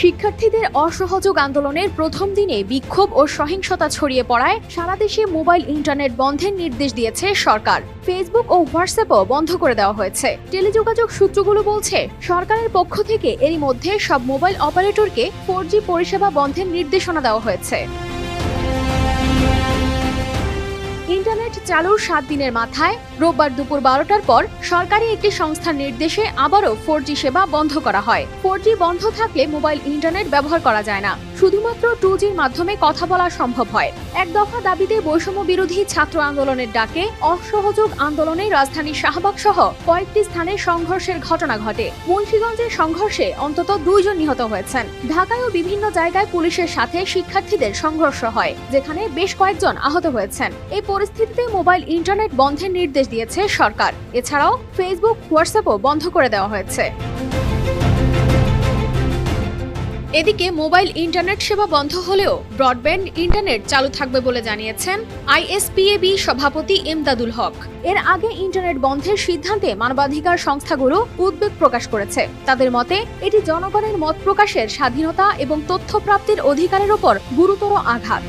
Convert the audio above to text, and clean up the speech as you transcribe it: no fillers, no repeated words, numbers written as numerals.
শিক্ষার্থীদের অসহযোগ আন্দোলনের প্রথম দিনে বিক্ষোভ ও সহিংসতা ছড়িয়ে পড়ায় সারা দেশে মোবাইল ইন্টারনেট বন্ধের নির্দেশ দিয়েছে সরকার। ফেসবুক ও হোয়াটসঅ্যাপও বন্ধ করে দেওয়া হয়েছে। টেলিযোগাযোগ সূত্রগুলো বলছে, সরকারের পক্ষ থেকে এরই মধ্যে সব মোবাইল অপারেটরকে 4G পরিষেবা বন্ধের নির্দেশনা দেওয়া হয়েছে। ইন্টারনেট চালুর 7 দিনের মাথায় রোববার দুপুর 12টার পর সরকারি একটি সংস্থার নির্দেশে আবারও 4G সেবা বন্ধ করা হয়। 4G বন্ধ থাকলে মোবাইল ইন্টারনেট ব্যবহার করা যায় না, শুধুমাত্র 2Gর মাধ্যমে কথা বলা সম্ভব হয়। এক দফা দাবিতে বৈষম্য বিরোধী ছাত্র আন্দোলনের ডাকে অসহযোগ আন্দোলনে রাজধানী শাহবাগ সহ কয়েকটি স্থানে সংঘর্ষের ঘটনা ঘটে। মুন্সিগঞ্জের সংঘর্ষে অন্তত 2 জন নিহত হয়েছেন। ঢাকায়ও বিভিন্ন জায়গায় পুলিশের সাথে শিক্ষার্থীদের সংঘর্ষ হয়, যেখানে বেশ কয়েকজন আহত হয়েছেন। এই পরিস্থিতিতে মোবাইল ইন্টারনেট বন্ধের নির্দেশ দিয়েছে সরকার। এছাড়াও ফেসবুক, হোয়াটসঅ্যাপও বন্ধ করে দেওয়া হয়েছে। এদিকে মোবাইল ইন্টারনেট সেবা বন্ধ হলেও ব্রডব্যান্ড ইন্টারনেট চালু থাকবে বলে জানিয়েছেন আইএসপিএবি সভাপতি ইমদাদুল হক। এর আগে ইন্টারনেট বন্ধের সিদ্ধান্তে মানবাধিকার সংস্থাগুলো উদ্বেগ প্রকাশ করেছে। তাদের মতে, এটি জনগণের মত প্রকাশের স্বাধীনতা এবং তথ্য প্রাপ্তির অধিকারের উপর গুরুতর আঘাত।